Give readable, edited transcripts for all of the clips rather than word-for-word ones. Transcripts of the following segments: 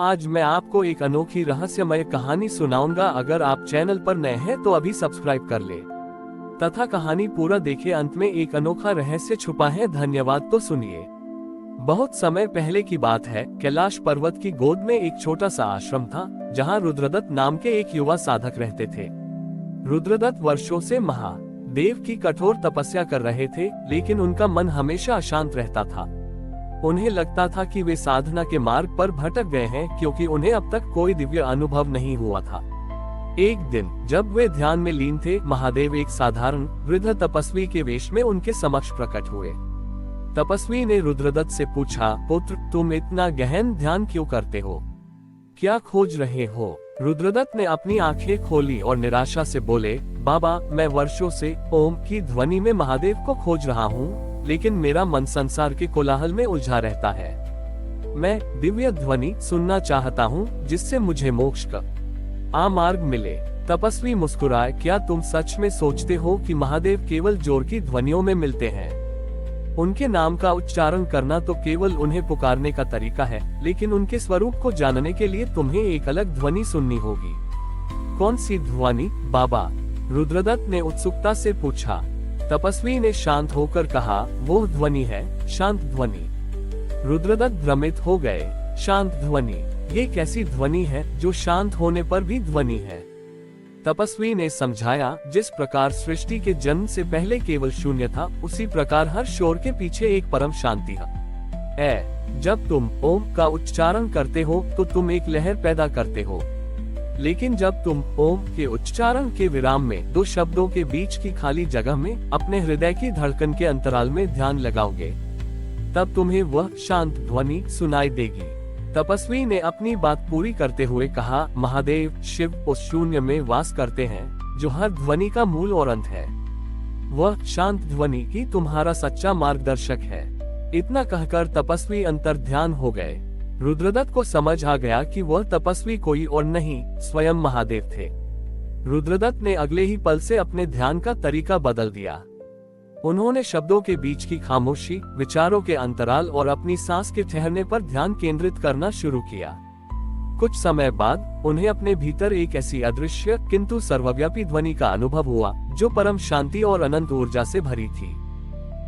आज मैं आपको एक अनोखी रहस्यमय कहानी सुनाऊंगा। अगर आप चैनल पर नए हैं तो अभी सब्सक्राइब कर ले तथा कहानी पूरा देखे। अंत में एक अनोखा रहस्य छुपा है। धन्यवाद। तो सुनिए। बहुत समय पहले की बात है। कैलाश पर्वत की गोद में एक छोटा सा आश्रम था, जहाँ रुद्रदत्त नाम के एक युवा साधक रहते थे। रुद्रदत्त वर्षों से महादेव की कठोर तपस्या कर रहे थे, लेकिन उनका मन हमेशा अशांत रहता था। उन्हें लगता था कि वे साधना के मार्ग पर भटक गए हैं, क्योंकि उन्हें अब तक कोई दिव्य अनुभव नहीं हुआ था। एक दिन जब वे ध्यान में लीन थे, महादेव एक साधारण वृद्ध तपस्वी के वेश में उनके समक्ष प्रकट हुए। तपस्वी ने रुद्रदत्त से पूछा, पुत्र, तुम इतना गहन ध्यान क्यों करते हो? क्या खोज रहे हो? रुद्रदत्त ने अपनी आंखें खोली और निराशा से बोले, बाबा, मैं वर्षों से ओम की ध्वनि में महादेव को खोज रहा हूँ, लेकिन मेरा मन संसार के कोलाहल में उलझा रहता है। मैं दिव्य ध्वनि सुनना चाहता हूँ, जिससे मुझे मोक्ष का मार्ग मिले। तपस्वी मुस्कुराए, क्या तुम सच में सोचते हो कि महादेव केवल जोर की ध्वनियों में मिलते हैं? उनके नाम का उच्चारण करना तो केवल उन्हें पुकारने का तरीका है, लेकिन उनके स्वरूप को जानने के लिए तुम्हें एक अलग ध्वनि सुननी होगी। कौन सी ध्वनि, बाबा? रुद्रदत्त ने उत्सुकता से पूछा। तपस्वी ने शांत होकर कहा, वो ध्वनि है शांत ध्वनि। रुद्रदत्त भ्रमित हो गए। शांत ध्वनि? ये कैसी ध्वनि है जो शांत होने पर भी ध्वनि है? तपस्वी ने समझाया, जिस प्रकार सृष्टि के जन्म से पहले केवल शून्य था, उसी प्रकार हर शोर के पीछे एक परम शांति है। जब तुम ओम का उच्चारण करते हो तो तुम एक लहर पैदा करते हो, लेकिन जब तुम ओम के उच्चारण के विराम में दो शब्दों के बीच की खाली जगह में अपने हृदय की धड़कन के अंतराल में ध्यान लगाओगे, तब तुम्हें वह शांत ध्वनि सुनाई देगी। तपस्वी ने अपनी बात पूरी करते हुए कहा, महादेव शिव उस शून्य में वास करते हैं जो हर ध्वनि का मूल और अंत है। वह शांत ध्वनि ही तुम्हारा सच्चा मार्गदर्शक है। इतना कहकर तपस्वी अंतर ध्यान हो गए। रुद्रदत्त को समझ आ गया कि वह तपस्वी कोई और नहीं, स्वयं महादेव थे। रुद्रदत्त ने अगले ही पल से अपने ध्यान का तरीका बदल दिया। उन्होंने शब्दों के बीच की खामोशी, विचारों के अंतराल और अपनी सांस के ठहरने पर ध्यान केंद्रित करना शुरू किया। कुछ समय बाद उन्हें अपने भीतर एक ऐसी अदृश्य किंतु सर्वव्यापी ध्वनि का अनुभव हुआ, जो परम शांति और अनंत ऊर्जा से भरी थी।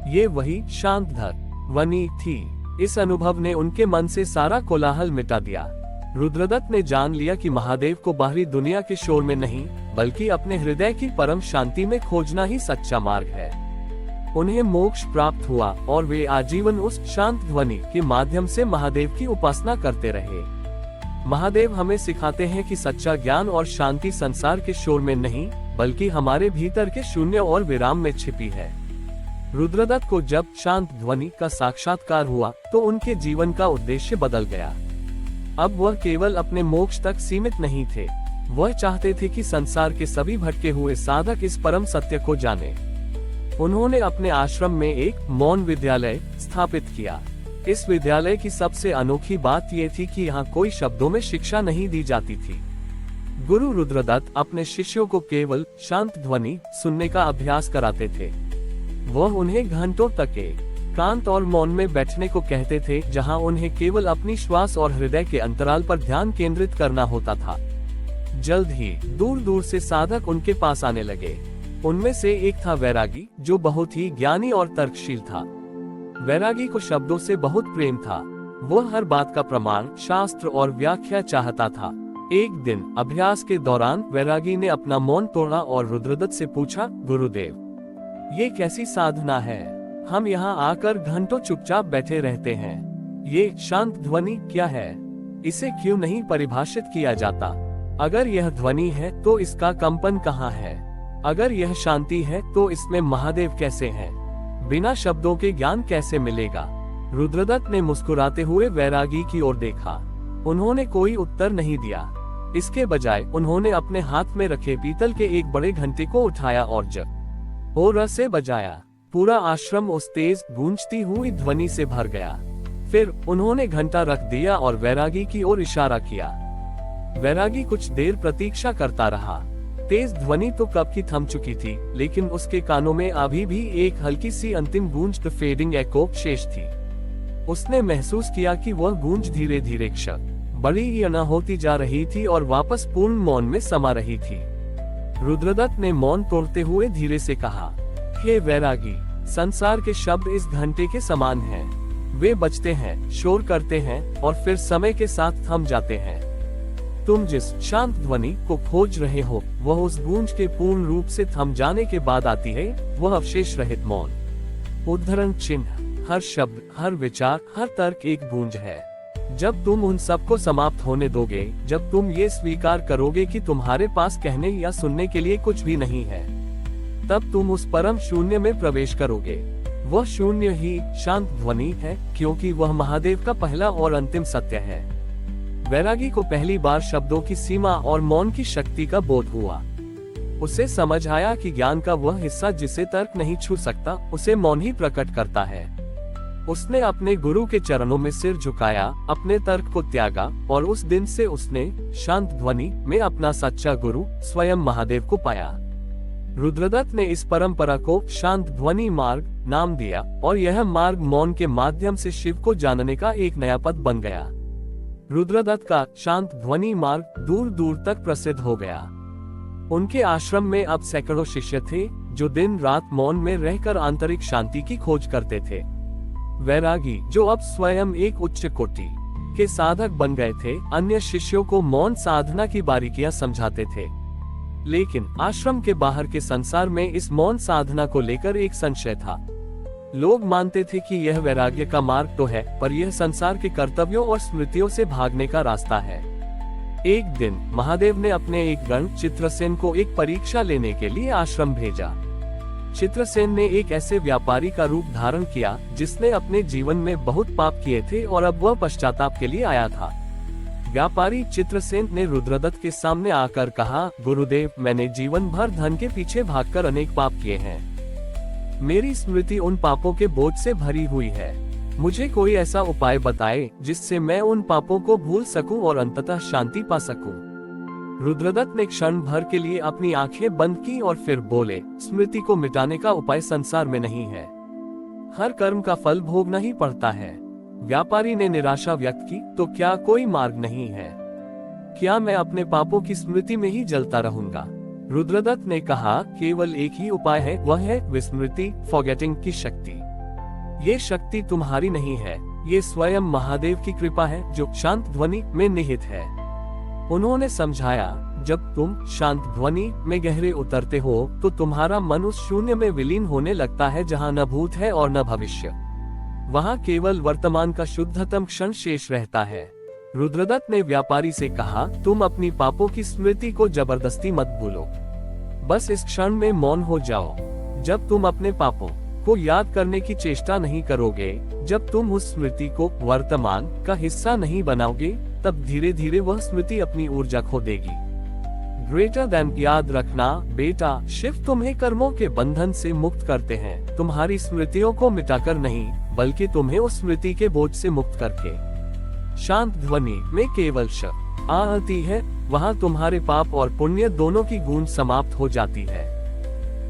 ये वही शांत ध्वनि थी। इस अनुभव ने उनके मन से सारा कोलाहल मिटा दिया। रुद्रदत्त ने जान लिया कि महादेव को बाहरी दुनिया के शोर में नहीं, बल्कि अपने हृदय की परम शांति में खोजना ही सच्चा मार्ग है। उन्हें मोक्ष प्राप्त हुआ और वे आजीवन उस शांत ध्वनि के माध्यम से महादेव की उपासना करते रहे। महादेव हमें सिखाते हैं कि सच्चा ज्ञान और शांति संसार के शोर में नहीं, बल्कि हमारे भीतर के शून्य और विराम में छिपी है। रुद्रदत्त को जब शांत ध्वनि का साक्षात्कार हुआ, तो उनके जीवन का उद्देश्य बदल गया। अब वह केवल अपने मोक्ष तक सीमित नहीं थे। वह चाहते थे कि संसार के सभी भटके हुए साधक इस परम सत्य को जाने। उन्होंने अपने आश्रम में एक मौन विद्यालय स्थापित किया। इस विद्यालय की सबसे अनोखी बात यह थी कि यहाँ कोई शब्दों में शिक्षा नहीं दी जाती थी। गुरु रुद्रदत्त अपने शिष्यों को केवल शांत ध्वनि सुनने का अभ्यास कराते थे। वह उन्हें घंटों तक एकांत और मौन में बैठने को कहते थे, जहाँ उन्हें केवल अपनी श्वास और हृदय के अंतराल पर ध्यान केंद्रित करना होता था। जल्द ही दूर दूर से साधक उनके पास आने लगे। उनमें से एक था वैरागी, जो बहुत ही ज्ञानी और तर्कशील था। वैरागी को शब्दों से बहुत प्रेम था। वह हर बात का प्रमाण, शास्त्र और व्याख्या चाहता था। एक दिन अभ्यास के दौरान वैरागी ने अपना मौन तोड़ा और रुद्रदत्त से पूछा, गुरुदेव, ये कैसी साधना है? हम यहाँ आकर घंटों चुपचाप बैठे रहते हैं। ये शांत ध्वनि क्या है? इसे क्यों नहीं परिभाषित किया जाता? अगर यह ध्वनि है तो इसका कंपन कहाँ है? अगर यह शांति है तो इसमें महादेव कैसे हैं? बिना शब्दों के ज्ञान कैसे मिलेगा? रुद्रदत्त ने मुस्कुराते हुए वैरागी की ओर देखा। उन्होंने कोई उत्तर नहीं दिया। इसके बजाय उन्होंने अपने हाथ में रखे पीतल के एक बड़े घंटे को उठाया और जोर से बजाया। पूरा आश्रम उस तेज गूंजती हुई ध्वनि से भर गया। फिर उन्होंने घंटा रख दिया और वैरागी की ओर इशारा किया। वैरागी कुछ देर प्रतीक्षा करता रहा। तेज ध्वनि तो कब की थम चुकी थी, लेकिन उसके कानों में अभी भी एक हल्की सी अंतिम गूंज, द फेडिंग एको, शेष थी। उसने महसूस किया कि वह गूंज धीरे धीरे बड़ी ही अना होती जा रही थी और वापस पूर्ण मौन में समा रही थी। रुद्रदत्त ने मौन तोड़ते हुए धीरे से कहा, हे वैरागी, संसार के शब्द इस घंटे के समान हैं। वे बजते हैं, शोर करते हैं और फिर समय के साथ थम जाते हैं। तुम जिस शांत ध्वनि को खोज रहे हो वह उस गूंज के पूर्ण रूप से थम जाने के बाद आती है, वह अवशेष रहित मौन। उद्धरण चिन्ह, हर शब्द, हर विचार, हर तर्क एक गूंज है। जब तुम उन सबको समाप्त होने दोगे, जब तुम ये स्वीकार करोगे कि तुम्हारे पास कहने या सुनने के लिए कुछ भी नहीं है, तब तुम उस परम शून्य में प्रवेश करोगे। वह शून्य ही शांत ध्वनि है, क्योंकि वह महादेव का पहला और अंतिम सत्य है। वैरागी को पहली बार शब्दों की सीमा और मौन की शक्ति का बोध हुआ। उसे समझ आया कि ज्ञान का वह हिस्सा जिसे तर्क नहीं छू सकता, उसे मौन ही प्रकट करता है। उसने अपने गुरु के चरणों में सिर झुकाया, अपने तर्क को त्यागा और उस दिन से उसने शांत ध्वनि में अपना सच्चा गुरु स्वयं महादेव को पाया। रुद्रदत्त ने इस परंपरा को शांत ध्वनि मार्ग नाम दिया और यह मार्ग मौन के माध्यम से शिव को जानने का एक नया पथ बन गया। रुद्रदत्त का शांत ध्वनि मार्ग दूर दूर तक प्रसिद्ध हो गया। उनके आश्रम में अब सैकड़ों शिष्य थे जो दिन रात मौन में रहकर आंतरिक शांति की खोज करते थे। वैरागी, जो अब स्वयं एक उच्च कोटि के साधक बन गए थे, अन्य शिष्यों को मौन साधना की बारीकियां समझाते थे। लेकिन आश्रम के बाहर के संसार में इस मौन साधना को लेकर एक संशय था। लोग मानते थे कि यह वैराग्य का मार्ग तो है, पर यह संसार के कर्तव्यों और स्मृतियों से भागने का रास्ता है। एक दिन महादेव ने अपने एक गण चित्रसेन को एक परीक्षा लेने के लिए आश्रम भेजा। चित्रसेन ने एक ऐसे व्यापारी का रूप धारण किया जिसने अपने जीवन में बहुत पाप किए थे और अब वह पश्चाताप के लिए आया था। व्यापारी चित्रसेन ने रुद्रदत्त के सामने आकर कहा, गुरुदेव, मैंने जीवन भर धन के पीछे भागकर अनेक पाप किए हैं। मेरी स्मृति उन पापों के बोझ से भरी हुई है। मुझे कोई ऐसा उपाय बताए जिससे मैं उन पापों को भूल सकूं और अंततः शांति पा सकूं। रुद्रदत्त ने क्षण भर के लिए अपनी आंखें बंद की और फिर बोले, स्मृति को मिटाने का उपाय संसार में नहीं है। हर कर्म का फल भोगना ही पड़ता है। व्यापारी ने निराशा व्यक्त की, तो क्या कोई मार्ग नहीं है? क्या मैं अपने पापों की स्मृति में ही जलता रहूंगा? रुद्रदत्त ने कहा, केवल एक ही उपाय है, वह है विस्मृति, फॉरगेटिंग की शक्ति। ये शक्ति तुम्हारी नहीं है, ये स्वयं महादेव की कृपा है जो शांत ध्वनि में निहित है। उन्होंने समझाया, जब तुम शांत ध्वनि में गहरे उतरते हो तो तुम्हारा मन उस शून्य में विलीन होने लगता है जहाँ न भूत है और न भविष्य। वहाँ केवल वर्तमान का शुद्धतम क्षण शेष रहता है। रुद्रदत्त ने व्यापारी से कहा, तुम अपनी पापों की स्मृति को जबरदस्ती मत भूलो, बस इस क्षण में मौन हो जाओ। जब तुम अपने पापों को याद करने की चेष्टा नहीं करोगे, जब तुम उस स्मृति को वर्तमान का हिस्सा नहीं बनाओगे, तब धीरे धीरे वह स्मृति अपनी ऊर्जा खो देगी। ग्रेटर देन, याद रखना बेटा, शिव तुम्हें कर्मों के बंधन से मुक्त करते हैं, तुम्हारी स्मृतियों को मिटाकर नहीं, बल्कि तुम्हें उस स्मृति के बोझ से मुक्त करके। शांत ध्वनि में केवल श आती है, वहाँ तुम्हारे पाप और पुण्य दोनों की गूंज समाप्त हो जाती है।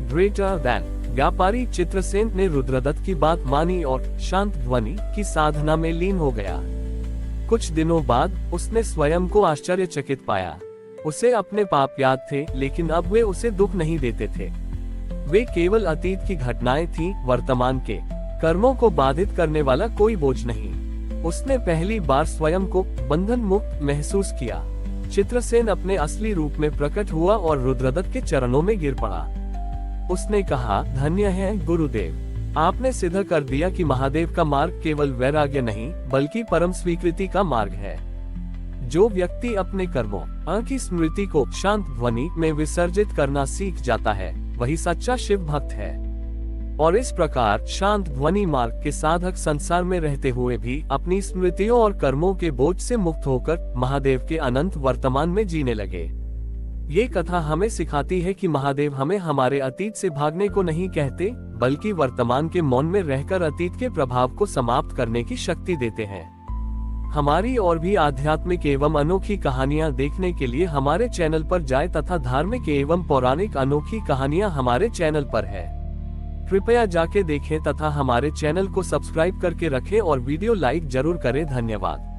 Greater than. व्यापारी चित्रसेन ने रुद्रदत्त की बात मानी और शांत ध्वनि की साधना में लीन हो गया। कुछ दिनों बाद उसने स्वयं को आश्चर्यचकित पाया। उसे अपने पाप याद थे, लेकिन अब वे उसे दुख नहीं देते थे। वे केवल अतीत की घटनाएं थीं, वर्तमान के कर्मों को बाधित करने वाला कोई बोझ नहीं। उसने पहली बार स्वयं को बंधन मुक्त महसूस किया। चित्रसेन अपने असली रूप में प्रकट हुआ और रुद्रदत्त के चरणों में गिर पड़ा। उसने कहा, धन्य है गुरुदेव, आपने सिद्ध कर दिया कि महादेव का मार्ग केवल वैराग्य नहीं, बल्कि परम स्वीकृति का मार्ग है। जो व्यक्ति अपने कर्मों की स्मृति को शांत ध्वनि में विसर्जित करना सीख जाता है, वही सच्चा शिव भक्त है। और इस प्रकार शांत ध्वनि मार्ग के साधक संसार में रहते हुए भी अपनी स्मृतियों और कर्मों के बोझ से मुक्त होकर महादेव के अनंत वर्तमान में जीने लगे। ये कथा हमें सिखाती है कि महादेव हमें हमारे अतीत से भागने को नहीं कहते, बल्कि वर्तमान के मौन में रहकर अतीत के प्रभाव को समाप्त करने की शक्ति देते हैं। हमारी और भी आध्यात्मिक एवं अनोखी कहानियां देखने के लिए हमारे चैनल पर जाएं तथा धार्मिक एवं पौराणिक अनोखी कहानियां हमारे चैनल पर है। कृपया जाके देखें तथा हमारे चैनल को सब्सक्राइब करके रखें और वीडियो लाइक जरूर करें। धन्यवाद।